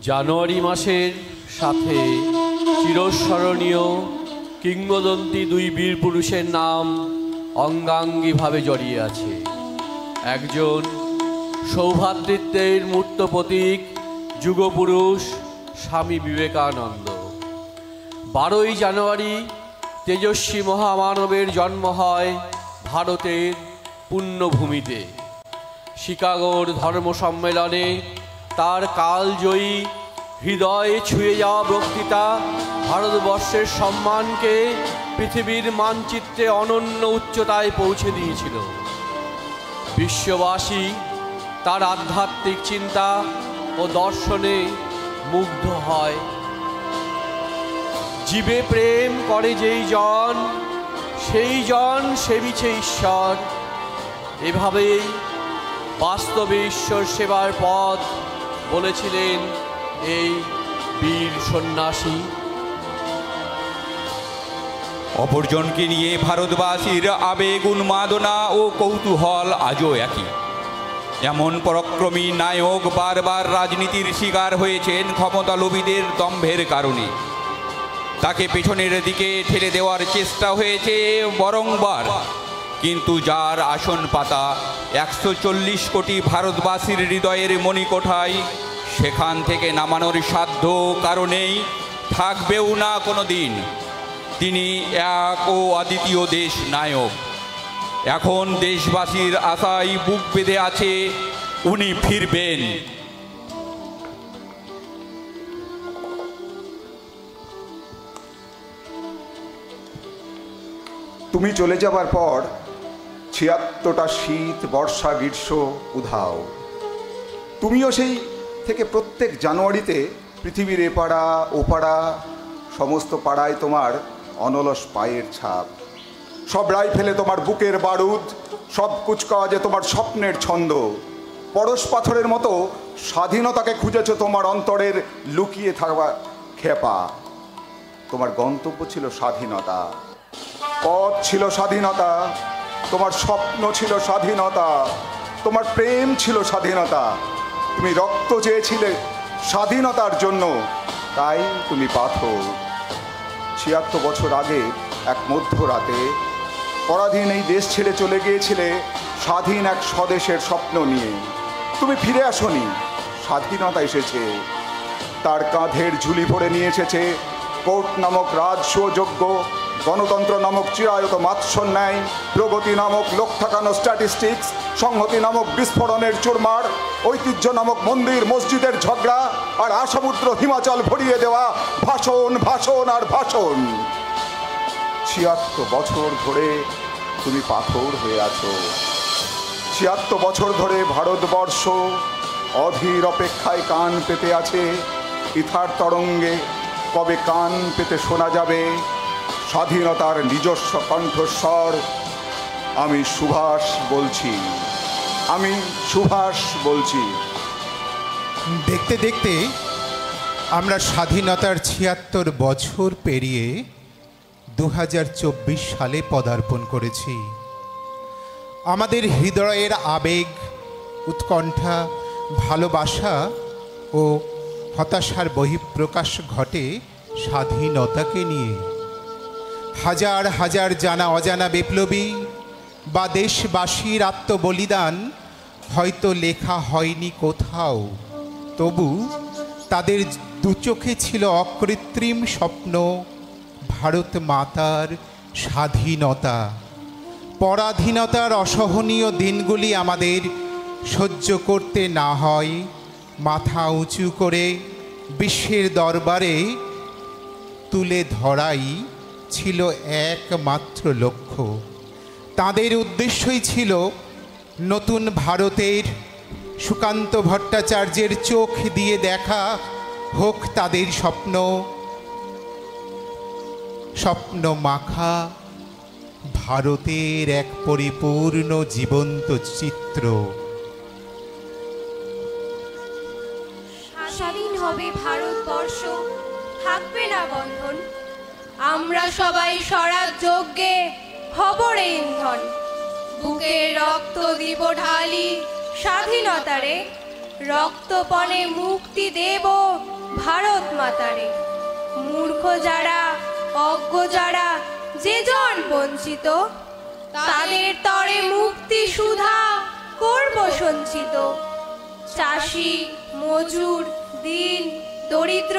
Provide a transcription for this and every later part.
জানুয়ারি মাসের সাথে চিরস্মরণীয় কিংবদন্তি দুই বীর পুরুষের নাম অঙ্গাঙ্গিভাবে জড়িয়ে আছে। একজন সৌভ্রাতৃত্বের মূর্ত প্রতীক যুগপুরুষ স্বামী বিবেকানন্দ। 12ই জানুয়ারি তেজস্বী মহামানবের জন্ম হয় ভারতের পুণ্যভূমিতে। শিকাগোর ধর্ম সম্মেলনে তার কালজয়ী হৃদয়ে ছুঁয়ে যাওয়া বক্তৃতা ভারতবর্ষের সম্মানকে পৃথিবীর মানচিত্রে অনন্য উচ্চতায় পৌঁছে দিয়েছিল। বিশ্ববাসী তার আধ্যাত্মিক চিন্তা ও দর্শনে মুগ্ধ হয়। জীবে প্রেম করে যেই জন, সেই জন সেবিছে ঈশ্বর। এভাবেই বাস্তবে ঈশ্বর সেবার পথ বলেছিলেন এই বীর সন্ন্যাসী। অপরজনকে নিয়ে ভারতবাসীর আবেগ, উন্মাদনা ও কৌতূহল আজও একই। এমন পরাক্রমী নায়ক বারবার রাজনীতির শিকার হয়েছেন ক্ষমতালোভীদের দম্ভের কারণে। তাকে পেছনের দিকে ঠেলে দেওয়ার চেষ্টা হয়েছে বরংবার, কিন্তু যার আসন পাতা 140 কোটি ভারতবাসীর হৃদয়ের মণিকোঠায়, সেখান থেকে নামানোর সাধ্য কারণেই থাকবেও না কোনো দিন। তিনি এক ও অদ্বিতীয় দেশ নায়ক। এখন দেশবাসীর আশায় বুক বেঁধে আছে উনি ফিরবেন। তুমি চলে যাবার পর 76টা শীত, বর্ষা, গ্রীষ্ম উধাও। তুমিও সেই থেকে প্রত্যেক জানুয়ারিতে পৃথিবীর এপাড়া ওপাড়া সমস্ত পাড়ায় তোমার অনলস পায়ের ছাপ। সব রাইফেলে তোমার বুকের বারুদ, সব কুচকাওয়াজে তোমার স্বপ্নের ছন্দ। পরশ পাথরের মতো স্বাধীনতাকে খুঁজেছ তোমার অন্তরের লুকিয়ে থাকা খেপা। তোমার গন্তব্য ছিল স্বাধীনতা, পথ ছিল স্বাধীনতা, তোমার স্বপ্ন ছিল স্বাধীনতা, তোমার প্রেম ছিল স্বাধীনতা। তুমি রক্ত চেয়েছিলে স্বাধীনতার জন্য, তাই তুমি পাথর। 76 বছর আগে এক মধ্যরাতে পরাধীন এই দেশ ছেড়ে চলে গিয়েছিলে স্বাধীন এক স্বদেশের স্বপ্ন নিয়ে। তুমি ফিরে আসোনি, স্বাধীনতা এসেছে। তার কাঁধের ঝুলি ভরে নিয়ে এসেছে কোর্ট নামক রাজসুযোগ্য, গণতন্ত্র নামক চিরায়ত মাৎসন্যায়, প্রগতি নামক লোক ঠাকানো স্ট্যাটিস্টিক্স, সংহতি নামক বিস্ফোরণের চুরমার, ঐতিহ্য নামক মন্দির মসজিদের ঝগড়া, আর আসামুদ্র হিমাচল ভরিয়ে দেওয়া ভাষণ, ভাষণ আর ভাষণ। 76 বছর ধরে তুমি পাথর হয়ে আছো। 76 বছর ধরে ভারতবর্ষ অধীর অপেক্ষায় কান পেতে আছে। ইথার তরঙ্গে কবে কান পেতে শোনা যাবে স্বাধীনতার নিজস্ব কণ্ঠস্বর। আমি সুভাষ বলছি, আমি সুভাষ বলছি। দেখতে দেখতে আমরা স্বাধীনতার 76 বছর পেরিয়ে 2024 সালে পদার্পণ করেছি। আমাদের হৃদয়ের আবেগ, উৎকণ্ঠা, ভালোবাসা ও হতাশার বহিঃপ্রকাশ ঘটে স্বাধীনতাকে নিয়ে। হাজার হাজার জানা অজানা বিপ্লবী বা দেশবাসীর আত্মবলিদান হয়তো লেখা হয়নি কোথাও, তবু তাদের দুচোখে ছিল অকৃত্রিম স্বপ্ন ভারত মাতার স্বাধীনতা। পরাধীনতার অসহনীয় দিনগুলি আমাদের সহ্য করতে না হয় মাথা উঁচু করে বিশ্বের দরবারে তুলে ধরাই ছিল একমাত্র লক্ষ্য। তাদের উদ্দেশ্যই ছিল নতুন ভারতের সুকান্ত ভট্টাচার্যের চোখ দিয়ে দেখা হোক তাদের স্বপ্ন, স্বপ্ন মাখা ভারতের এক পরিপূর্ণ জীবন্ত চিত্র। স্বাধীন হবে ভারতবর্ষ, থাকবে না বন্ধন। আমরা সবাই স্বরাজ্যে হব রে ইন্ধন। বুকের রক্ত দিব ঢালি স্বাধীনতারে, রক্তপণে মুক্তি দেব ভারত মাতারে। মূর্খ যারা, অজ্ঞ যারা, যে জন বঞ্চিত, তাদের তরে মুক্তি সুধা করব সঞ্চিত। চাষি, মজুর, দিন, দরিদ্র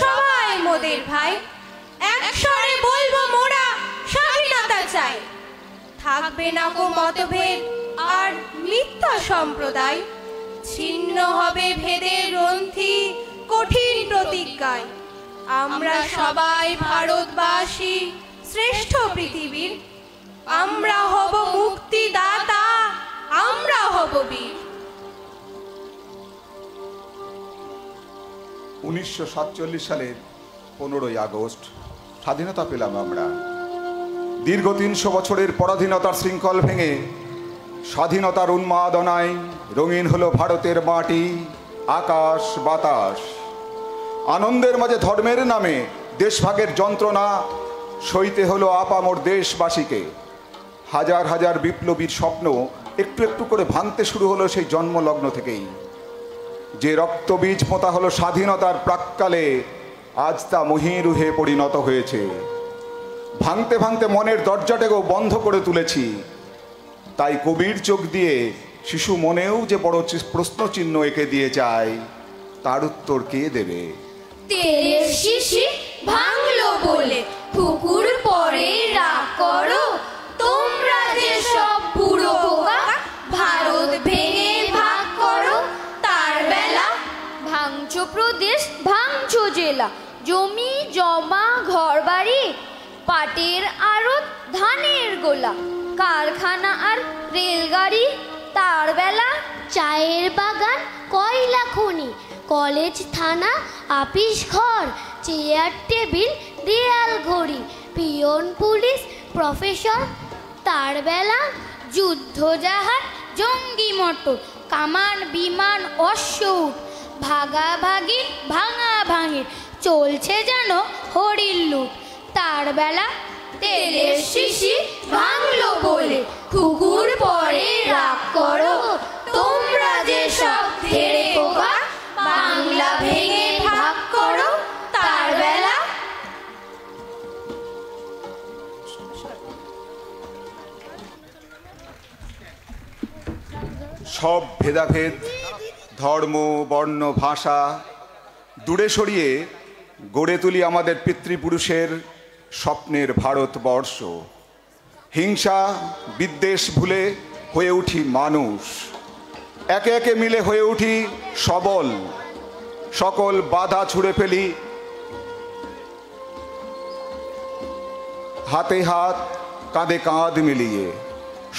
সবাই মোদের ভাই, একস্বরে বলবো মোরা স্বাধীনতা চাই। থাকবে না কো মতভেদ আর মিথ্যা সম্প্রদায়, ছিন্ন হবে ভেদের গ্রন্থি কঠিন প্রতিজ্ঞায়। আমরা সবাই ভারতবাসী, শ্রেষ্ঠ পৃথিবীর, আমরা হব মুক্তিদাতা, আমরা হব বীর। 1947 সালের 15ই আগস্ট স্বাধীনতা পেলাম আমরা। দীর্ঘ 300 বছরের পরাধীনতার শৃঙ্খল ভেঙে স্বাধীনতার উন্মাদনায় রঙিন হলো ভারতের মাটি, আকাশ, বাতাস। আনন্দের মাঝে ধর্মের নামে দেশভাগের যন্ত্রণা সইতে হলো আপামর দেশবাসীকে। হাজার হাজার বিপ্লবীর স্বপ্ন একটু একটু করে ভাঙতে শুরু হলো সেই জন্মলগ্ন থেকেই। যে রক্তবীজ পোঁতা হলো স্বাধীনতার প্রাক্কালে, আজ তা মহীরুহে পরিণত হয়েছে। ভাঙতে ভাঙতে মনের দরজাটাকেও বন্ধ করে তুলেছি। তাই কবির চোখ দিয়ে শিশু মনেও যে বড় প্রশ্নচিহ্ন এঁকে দিয়ে যায়, তার উত্তর কে দেবে? তেলের শিশি ভাঙলো বলে পুকুর পরে রাগ করো, তোমরা যে সব বুড়ো খোকা ভারত ভেঙে ভাগ করো। তার বেলা ভাঙছো প্রদেশ, ভাঙছো জেলা, জমি জমা ঘর বাড়ি, পাটের আড়ত, ধানের গোলা, কারখানা আর রেলগাড়ি। তার বেলা চায়ের বাগান, কয়লা খনি, কলেজ, থানা, আপিস ঘর, চেয়ার টেবিল, দেয়াল ঘড়ি, পিয়ন, পুলিশ, প্রফেসর। তার বেলা যুদ্ধ জাহাজ, জঙ্গি মোটর, কামান, বিমান, অশ্বউট, ভাগাভাগি, ভাঙা ভাঙি, চলছে যেন হরির লুট। তার বেলা তেলের শিশি ভাঙলো বলে পুকুর পরে রাগ করো, তোমরা যে সব ধেড়ে খোকা বাংলা ভেঙে ভাগ করো। তার বেলা সব ভেদাভেদ, ধর্ম, বর্ণ, ভাষা দূরে সরিয়ে গড়ে তুলি আমাদের পিতৃপুরুষের স্বপ্নের ভারতবর্ষ। হিংসা, বিদ্বেষ ভুলে হয়ে উঠি মানুষ, একে একে মিলে হয়ে উঠি সবল। সকল বাধা ছুঁড়ে ফেলি, হাতে হাত, কাঁধে কাঁধ মিলিয়ে।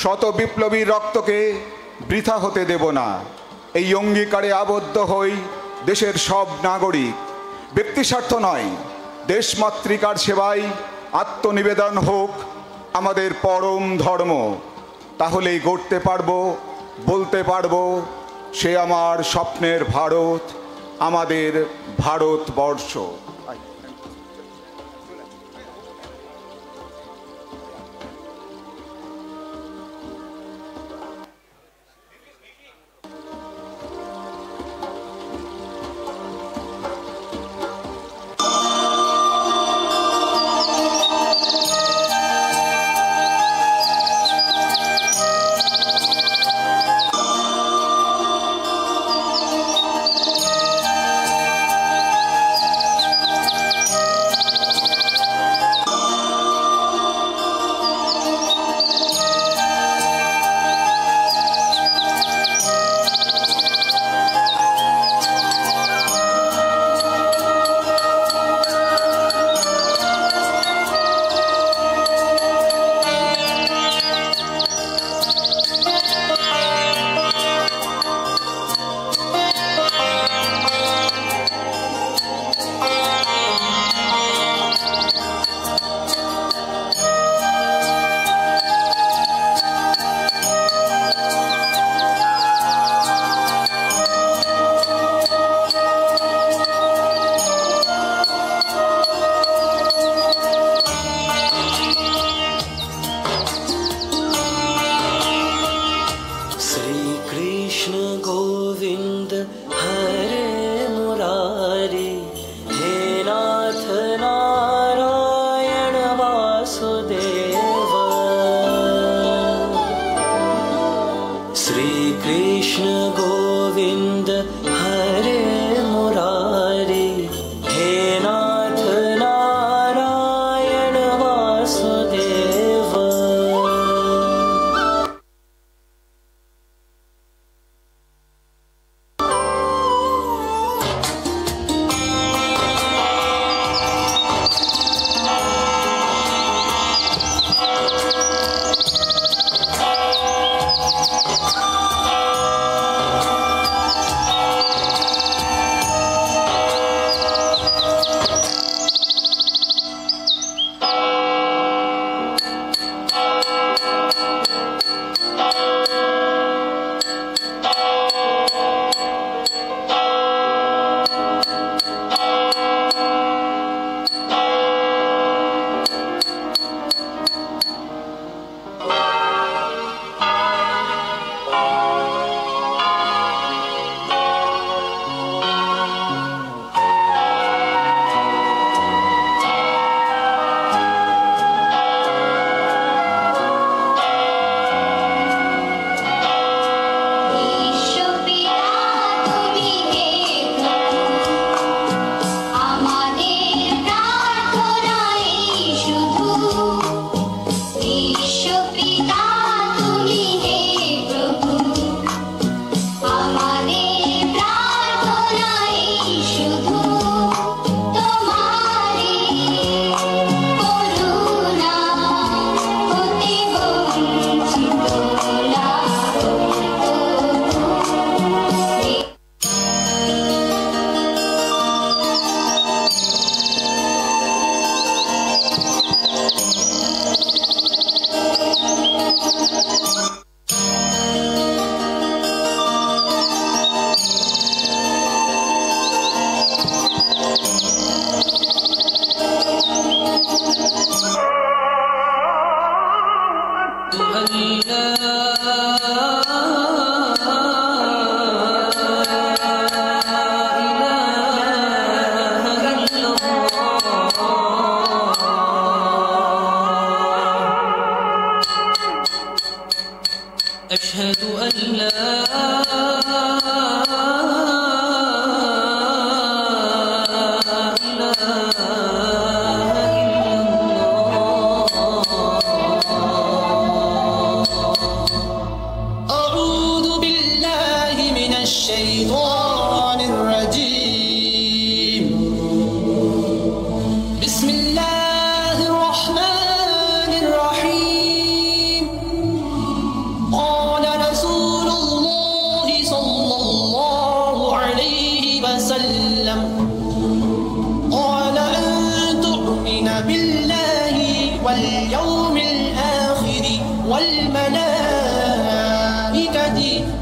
শত বিপ্লবীর রক্তকে বৃথা হতে দেব না। এই অঙ্গীকারে আবদ্ধ হই দেশের সব নাগরিক। ব্যক্তিস্বার্থ নয়, দেশমাতৃকার সেবায় আত্মনিবেদন হোক আমাদের পরম ধর্ম। তাহলেই গড়তে পারবো, বলতে পারবো, সে আমার স্বপ্নের ভারত, আমাদের ভারতবর্ষ। गोविंद हरे मुरारी, हे नाथ नारायण वासुदेव। श्री कृष्ण गोविंद हरे मुरारी, हे नाथ नारायण वासुदेव। أشهد أن لا الشيطان الرجيم. بسم الله الرحمن الرحيم. قال رسول الله صلى الله عليه وسلم قال أن تؤمن بالله واليوم الآخر والملائكة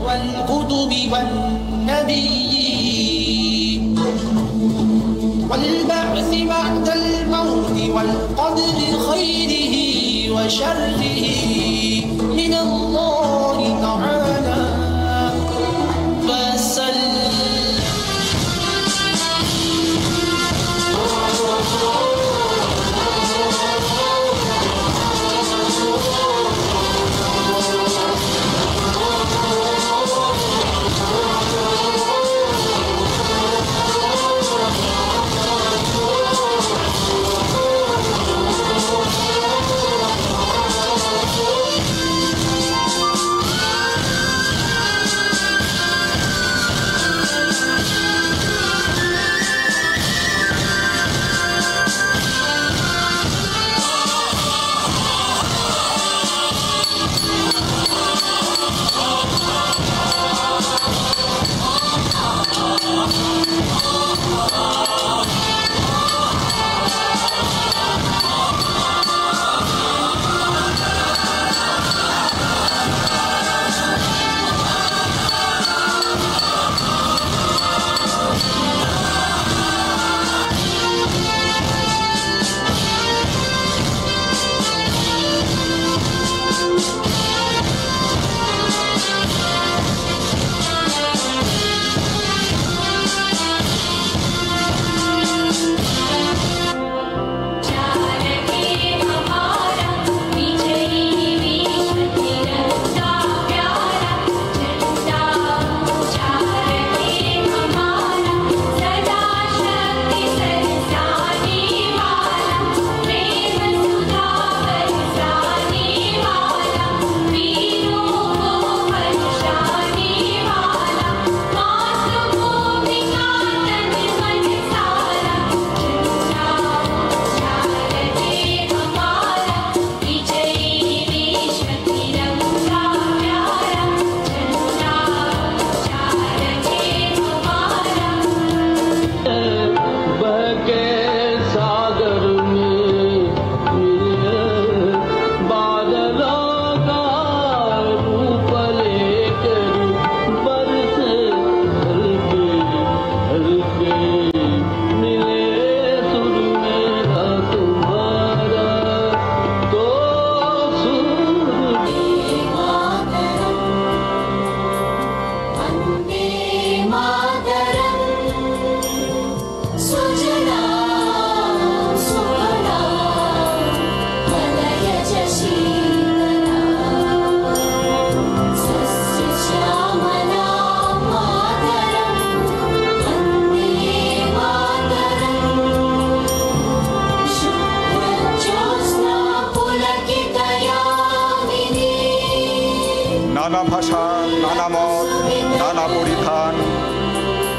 والكتب والنبيين والبعث بعد الموت والقدر خيره وشره من الله تعالى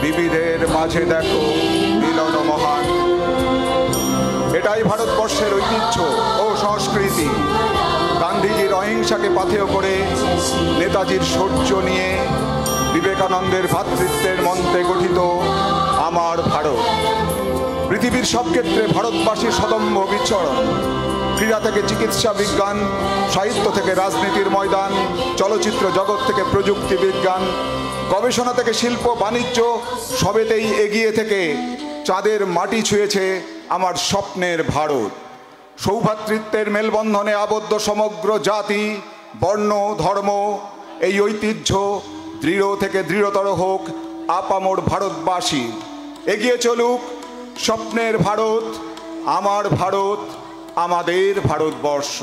বিবিধের মাঝে দেখো মিলন মহান। এটাই ভারতবর্ষের ঐতিহ্য ও সংস্কৃতি। গান্ধীজির অহিংসাকে পাথেয় করে, নেতাজির শৌর্য নিয়ে, বিবেকানন্দের ভ্রাতৃত্বের মন্ত্রে গঠিত আমার ভারত। পৃথিবীর সব ক্ষেত্রে ভারতবাসীর সদম্ভ বিচরণ। ক্রীড়া থেকে চিকিৎসা বিজ্ঞান, সাহিত্য থেকে রাজনীতির ময়দান, চলচ্চিত্র জগৎ থেকে প্রযুক্তি বিজ্ঞান, গবেষণা থেকে শিল্প বাণিজ্য, সবেতেই এগিয়ে থেকে চাঁদের মাটি ছুঁয়েছে আমার স্বপ্নের ভারত। সৌভ্রাতৃত্বের মেলবন্ধনে আবদ্ধ সমগ্র জাতি, বর্ণ, ধর্ম। এই ঐতিহ্য দৃঢ় থেকে দৃঢ়তর হোক আপামর ভারতবাসী। এগিয়ে চলুক স্বপ্নের ভারত, আমার ভারত, আমাদের ভারতবর্ষ।